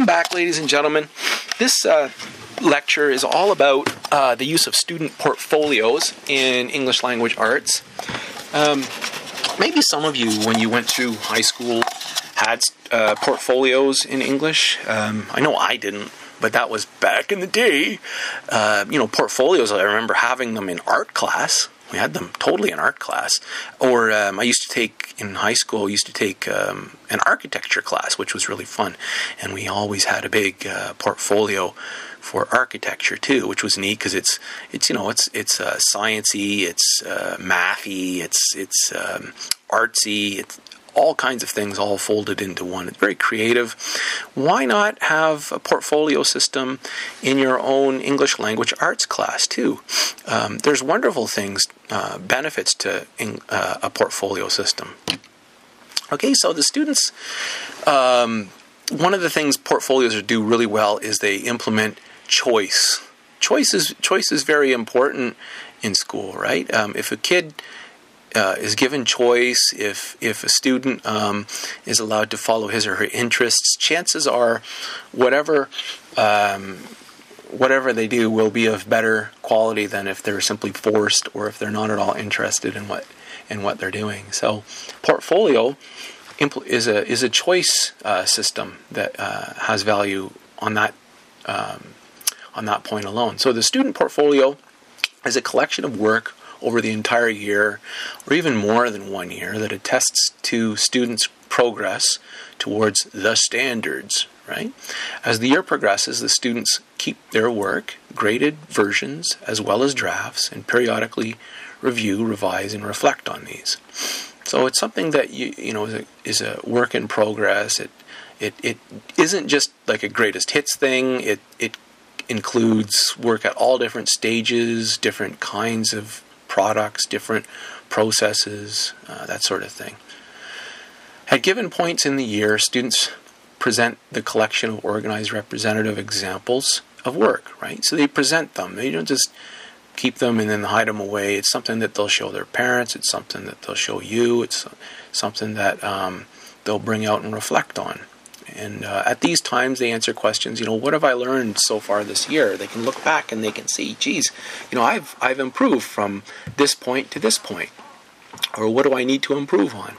Welcome back, ladies and gentlemen. This lecture is all about the use of student portfolios in English language arts. Maybe some of you, when you went through high school, had portfolios in English. I know I didn't, but that was back in the day. Portfolios, I remember having them in art class. We had them totally in art class. Or I used to take, in high school, an architecture class, which was really fun. And we always had a big portfolio for architecture too, which was neat because it's sciencey, it's mathy, it's artsy, it's all kinds of things all folded into one. It's very creative. Why not have a portfolio system in your own English language arts class too? There's wonderful things, benefits to a portfolio system. Okay, so the students, one of the things portfolios do really well is they implement choice. Choice is very important in school, right? If a kid is given choice, if a student is allowed to follow his or her interests, chances are whatever they do will be of better quality than if they're simply forced or if they're not at all interested in what they're doing. So portfolio is a choice system that has value on that point alone. So the student portfolio is a collection of work over the entire year, or even more than 1 year, that attests to students' progress towards the standards, right? As the year progresses, the students keep their work, graded versions, as well as drafts, and periodically review, revise, and reflect on these. So it's something that is a work in progress. It isn't just like a greatest hits thing. It includes work at all different stages, different kinds of products, different processes, that sort of thing. At given points in the year, students present the collection of organized representative examples of work, right? So they present them. They don't just keep them and then hide them away. It's something that they'll show their parents. It's something that they'll show you. It's something that they'll bring out and reflect on. And at these times, they answer questions, what have I learned so far this year? They can look back and they can see, I've improved from this point to this point. Or what do I need to improve on?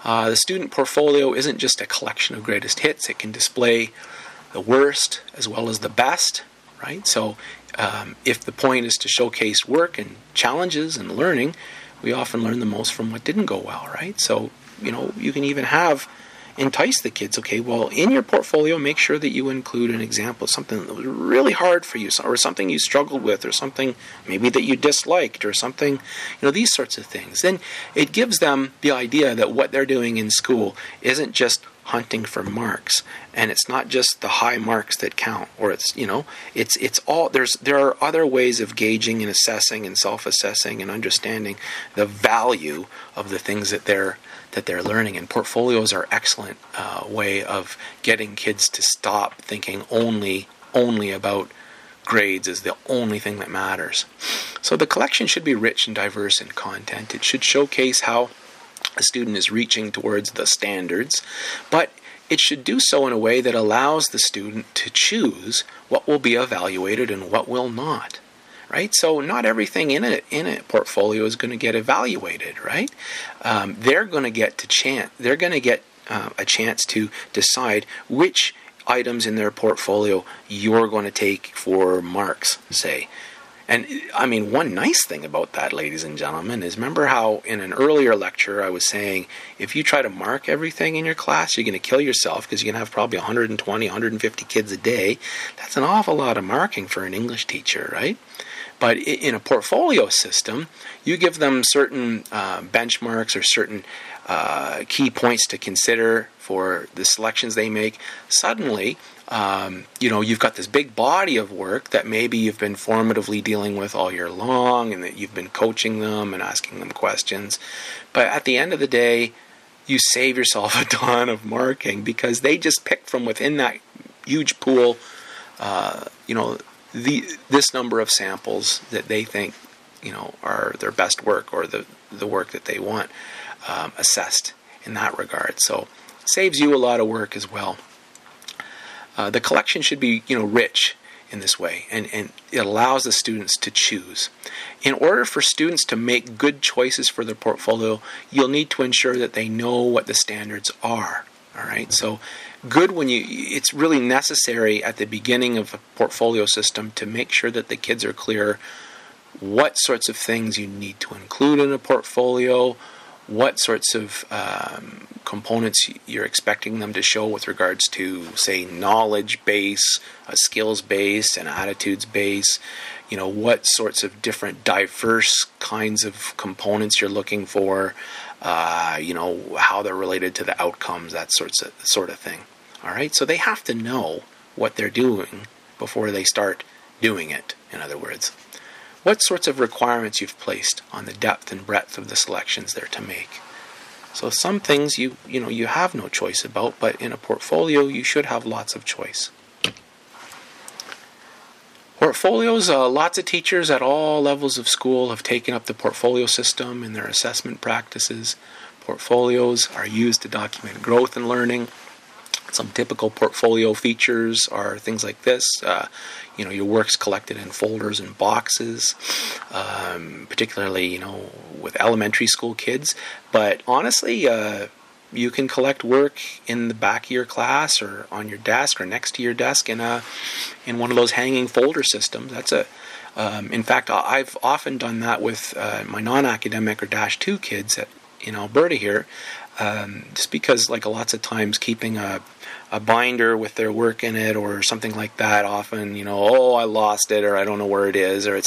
The student portfolio isn't just a collection of greatest hits. It can display the worst as well as the best, right? So if the point is to showcase work and challenges and learning, we often learn the most from what didn't go well, right? So, you can even entice the kids. Okay, well, in your portfolio, make sure that you include an example of something that was really hard for you, or something you struggled with, or something maybe that you disliked, or something, these sorts of things. Then it gives them the idea that what they're doing in school isn't just hunting for marks, and it's not just the high marks that count, or it's all, there are other ways of gauging and assessing and self-assessing and understanding the value of the things that they're learning, and portfolios are excellent way of getting kids to stop thinking only about grades as the only thing that matters. So the collection should be rich and diverse in content. It should showcase how a student is reaching towards the standards, but it should do so in a way that allows the student to choose what will be evaluated and what will not. Right, so not everything in a portfolio is going to get evaluated. Right, they're going to get a chance to decide which items in their portfolio you're going to take for marks, say. And I mean, one nice thing about that, ladies and gentlemen, is remember how in an earlier lecture I was saying if you try to mark everything in your class, you're going to kill yourself because you're going to have probably 120, 150 kids a day. That's an awful lot of marking for an English teacher, right? But in a portfolio system, you give them certain benchmarks or certain key points to consider for the selections they make. Suddenly, you've got this big body of work that maybe you've been formatively dealing with all year long, and that you've been coaching them and asking them questions. But at the end of the day, you save yourself a ton of marking because they just pick from within that huge pool, this number of samples that they think, are their best work or the work that they want assessed in that regard. So it saves you a lot of work as well. The collection should be, rich in this way, and it allows the students to choose. In order for students to make good choices for their portfolio, you'll need to ensure that they know what the standards are. All right, so it's really necessary at the beginning of a portfolio system to make sure that the kids are clear what sorts of things you need to include in a portfolio, what sorts of components you're expecting them to show with regards to, say, knowledge base, a skills base, an attitudes base, what sorts of different diverse kinds of components you're looking for, how they're related to the outcomes, that sort of thing. All right, so they have to know what they're doing before they start doing it, in other words. What sorts of requirements you've placed on the depth and breadth of the selections they're to make. So some things you have no choice about, but in a portfolio you should have lots of choice. Portfolios, lots of teachers at all levels of school have taken up the portfolio system in their assessment practices. Portfolios are used to document growth and learning. Some typical portfolio features are things like this. Your work's collected in folders and boxes, particularly, with elementary school kids. But honestly, you can collect work in the back of your class or on your desk or next to your desk in one of those hanging folder systems. In fact, I've often done that with my non-academic or Dash 2 kids in Alberta here, just because, lots of times keeping a binder with their work in it or something like that, often, I lost it, or I don't know where it is, or it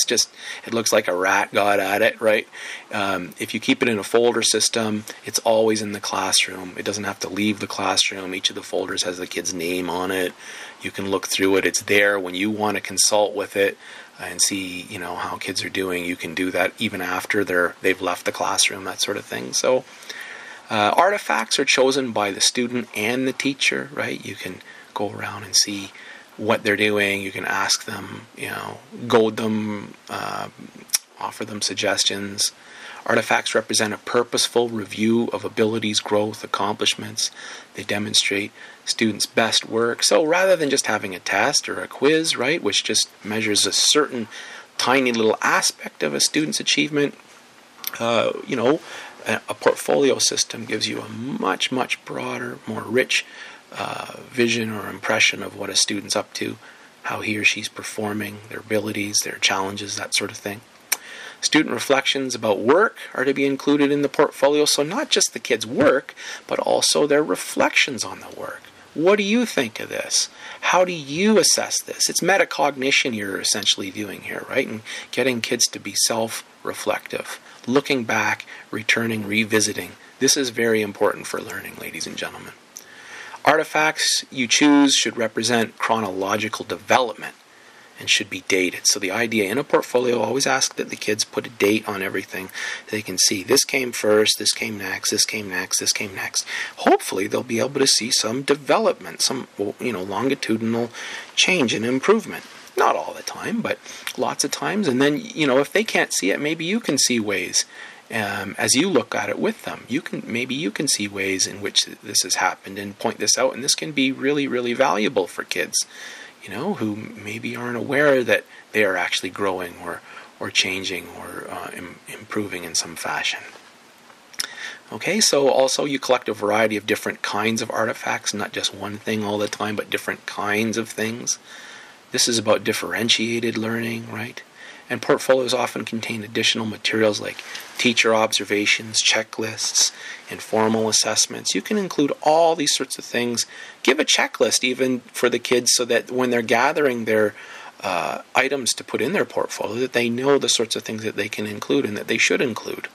looks like a rat got at it, right? If you keep it in a folder system, it's always in the classroom. It doesn't have to leave the classroom. Each of the folders has the kid's name on it. You can look through it. It's there when you want to consult with it and see, how kids are doing. You can do that even after they've left the classroom, that sort of thing. So artifacts are chosen by the student and the teacher, right? You can go around and see what they're doing. You can ask them, goad them, offer them suggestions. Artifacts represent a purposeful review of abilities, growth, accomplishments. They demonstrate students' best work. So rather than just having a test or a quiz, right, which just measures a certain tiny little aspect of a student's achievement, a portfolio system gives you a much, much broader, more rich vision or impression of what a student's up to, how he or she's performing, their abilities, their challenges, that sort of thing. Student reflections about work are to be included in the portfolio, so not just the kids' work, but also their reflections on the work. What do you think of this? How do you assess this? It's metacognition you're essentially doing here, right? And getting kids to be self-reflective, looking back, returning, revisiting. This is very important for learning, ladies and gentlemen. Artifacts you choose should represent chronological development and should be dated. So the idea in a portfolio, always ask that the kids put a date on everything. They can see this came first, this came next, this came next, this came next. Hopefully they'll be able to see some development, some longitudinal change and improvement. Not all the time, but lots of times. And then, if they can't see it, maybe you can see ways as you look at it with them. Maybe you can see ways in which this has happened and point this out. And this can be really, really valuable for kids, who maybe aren't aware that they are actually growing or changing or improving in some fashion. Okay, so also you collect a variety of different kinds of artifacts, not just one thing all the time, but different kinds of things. This is about differentiated learning, right? And portfolios often contain additional materials like teacher observations, checklists, informal assessments. You can include all these sorts of things. Give a checklist even for the kids so that when they're gathering their items to put in their portfolio, that they know the sorts of things that they can include and that they should include.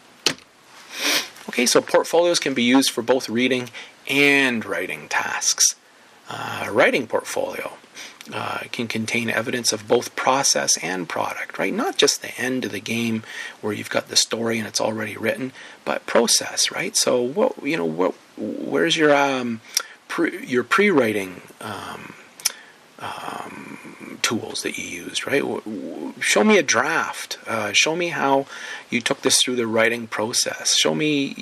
Okay, so portfolios can be used for both reading and writing tasks. Writing portfolio can contain evidence of both process and product, right? Not just the end of the game where you've got the story and it's already written, but process, right? So where's your pre-writing tools that you used, right? Show me a draft. Show me how you took this through the writing process. Show me,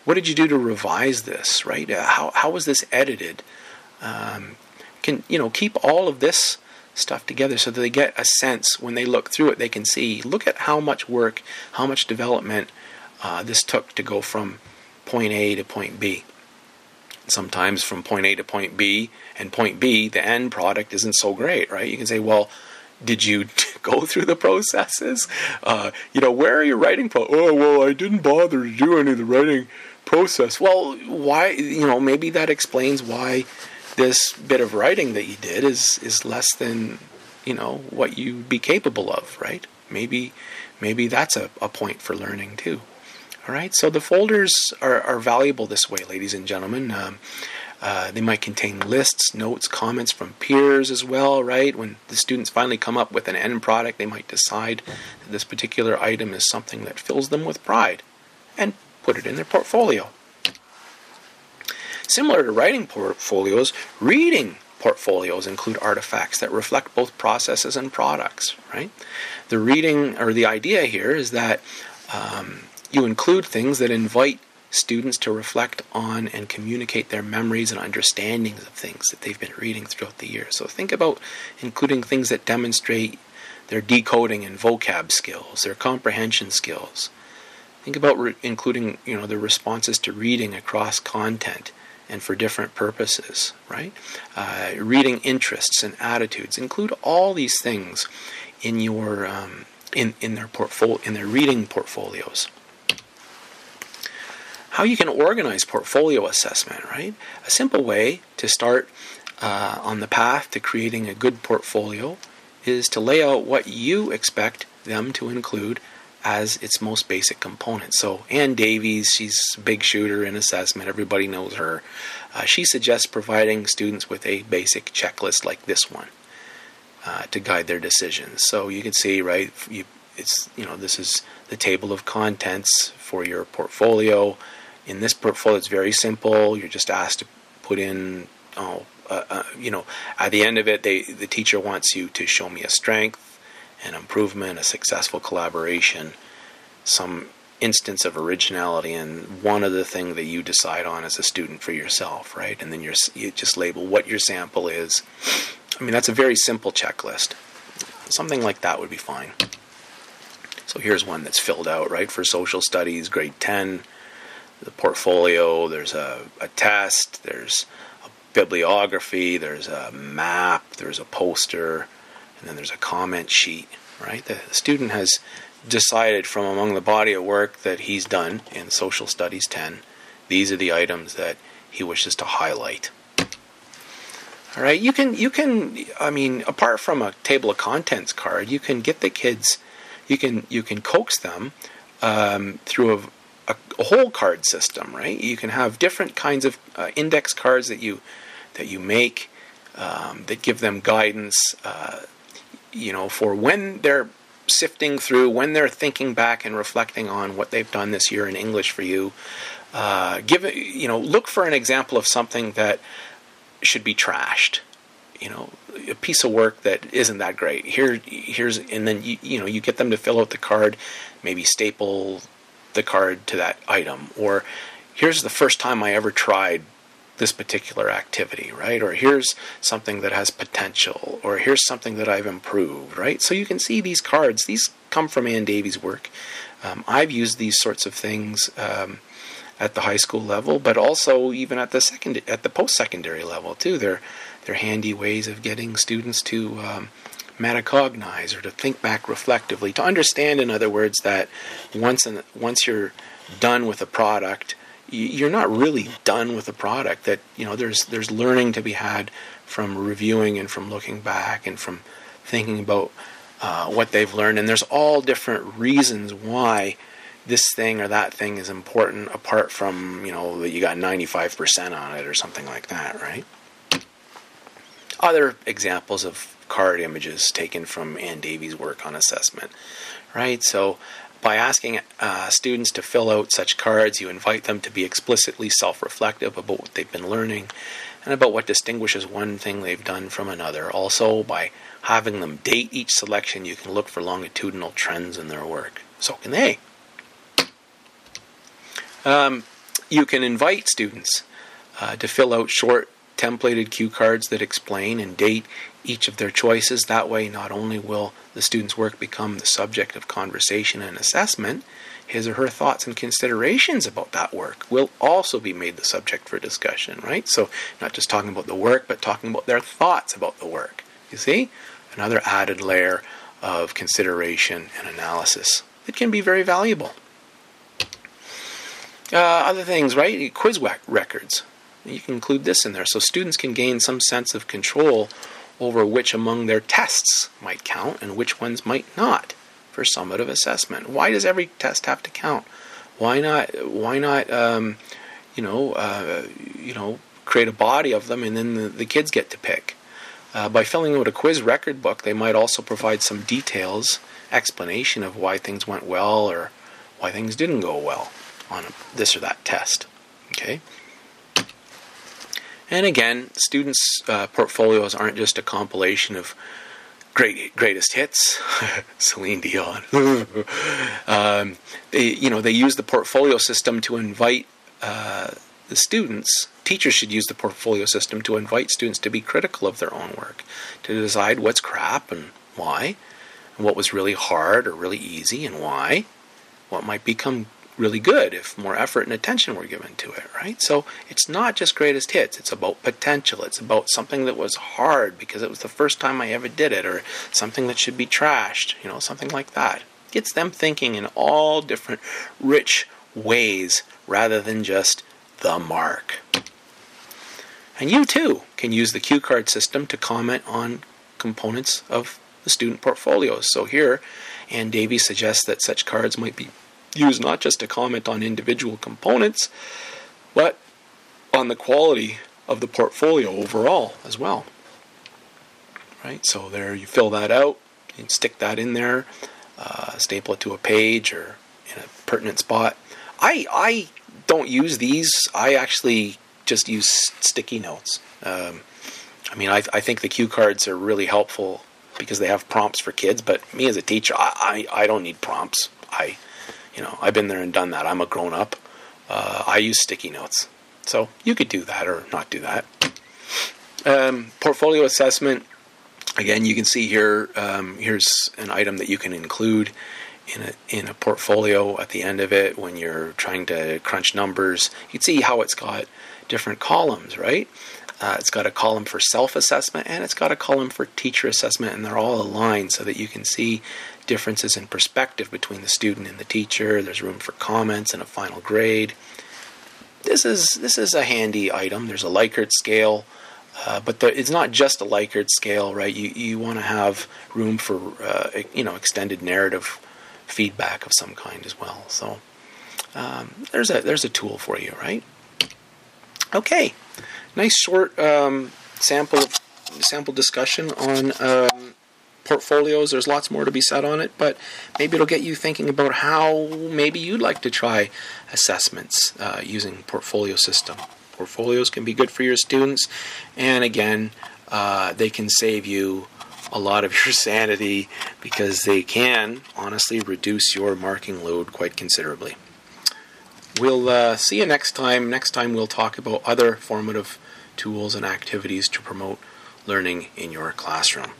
what did you do to revise this, right? How was this edited? can, keep all of this stuff together so that they get a sense when they look through it. They can see, look at how much work, how much development this took to go from point A to point B. Sometimes from point A to point B, and point B, the end product isn't so great, right? You can say, well, did you go through the processes? Where are your writing oh, well, I didn't bother to do any of the writing process. Well, why? Maybe that explains why this bit of writing that you did is less than, what you'd be capable of, right? Maybe that's a point for learning too. All right, so the folders are valuable this way, ladies and gentlemen. They might contain lists, notes, comments from peers as well, right? When the students finally come up with an end product, they might decide that this particular item is something that fills them with pride and put it in their portfolio. Similar to writing portfolios, reading portfolios include artifacts that reflect both processes and products, right? The reading, or the idea here, is that you include things that invite students to reflect on and communicate their memories and understandings of things that they've been reading throughout the year. So think about including things that demonstrate their decoding and vocab skills, their comprehension skills. Think about including, the responses to reading across content and for different purposes, right? Reading interests and attitudes. Include all these things in your in their reading portfolios. How you can organize portfolio assessment, right? A simple way to start on the path to creating a good portfolio is to lay out what you expect them to include as its most basic component. So Ann Davies, she's a big shooter in assessment. Everybody knows her. She suggests providing students with a basic checklist like this one to guide their decisions. So you can see, right, this is the table of contents for your portfolio. In this portfolio, it's very simple. You're just asked to put in, at the end of it, the teacher wants you to show me a strength, an improvement, a successful collaboration, some instance of originality, and one other thing that you decide on as a student for yourself, right? And then you just label what your sample is. That's a very simple checklist. Something like that would be fine. So here's one that's filled out, right, for social studies, grade 10. The portfolio, there's a test, there's a bibliography, there's a map, there's a poster, and then there's a comment sheet, right? The student has decided from among the body of work that he's done in Social Studies 10, these are the items that he wishes to highlight. All right, you can apart from a table of contents card, you can get the kids, you can coax them through a whole card system, right? You can have different kinds of index cards that you make that give them guidance, for when they're sifting through, when they're thinking back and reflecting on what they've done this year in English for you. Look for an example of something that should be trashed. A piece of work that isn't that great. Here's, and then you get them to fill out the card, maybe staple the card to that item, or here's the first time I ever tried this particular activity, right? Or here's something that has potential, or here's something that I've improved, right? So you can see these cards. These come from Ann Davies' work. I've used these sorts of things at the high school level, but also even at the post-secondary level too. They're handy ways of getting students to metacognize, or to think back reflectively, to understand, in other words, that once you're done with a product, you're not really done with the product. That there's learning to be had from reviewing and from looking back and from thinking about what they've learned. And there's all different reasons why this thing or that thing is important, apart from that you got 95% on it or something like that, right? Other examples of card images taken from Ann Davies' work on assessment, right? So by asking students to fill out such cards, you invite them to be explicitly self-reflective about what they've been learning and about what distinguishes one thing they've done from another. Also, by having them date each selection, you can look for longitudinal trends in their work. So can they. You can invite students to fill out short templated cue cards that explain and date each of their choices. That way, not only will the student's work become the subject of conversation and assessment, his or her thoughts and considerations about that work will also be made the subject for discussion, right? So not just talking about the work, but talking about their thoughts about the work. You see? Another added layer of consideration and analysis. It can be very valuable. Other things, right? Quiz records. You can include this in there so students can gain some sense of control over which among their tests might count and which ones might not for summative assessment. Why does every test have to count? Why not create a body of them and then the kids get to pick? By filling out a quiz record book, they might also provide some details, explanation of why things went well or why things didn't go well on this or that test. Okay? And again, students' portfolios aren't just a compilation of greatest hits, Celine Dion. They use the portfolio system to invite the students. Teachers should use the portfolio system to invite students to be critical of their own work, to decide what's crap and why, and what was really hard or really easy and why, what might become really good if more effort and attention were given to it, right? So it's not just greatest hits. It's about potential. It's about something that was hard because it was the first time I ever did it, or something that should be trashed, something like that. Gets them thinking in all different rich ways rather than just the mark. And you too can use the cue card system to comment on components of the student portfolios. So here, Ann Davies suggests that such cards might be used not just to comment on individual components, but on the quality of the portfolio overall as well. Right? So there you fill that out, you can stick that in there, staple it to a page or in a pertinent spot. I don't use these. I actually just use sticky notes. I think the cue cards are really helpful because they have prompts for kids, but me as a teacher, I don't need prompts. I've been there and done that. I'm a grown-up. I use sticky notes. So you could do that or not do that. Portfolio assessment. Again, you can see here, here's an item that you can include in a portfolio at the end of it when you're trying to crunch numbers. You can see how it's got different columns, right? It's got a column for self-assessment and it's got a column for teacher assessment, and they're all aligned so that you can see differences in perspective between the student and the teacher. There's room for comments and a final grade. This is a handy item. There's a Likert scale, but it's not just a Likert scale, right? You want to have room for extended narrative feedback of some kind as well. So there's a tool for you, right? Okay, nice short sample discussion on portfolios. There's lots more to be said on it, but maybe it'll get you thinking about how maybe you'd like to try assessments using portfolio system. Portfolios can be good for your students, and again, they can save you a lot of your sanity because they can honestly reduce your marking load quite considerably. We'll see you next time. Next time we'll talk about other formative tools and activities to promote learning in your classroom.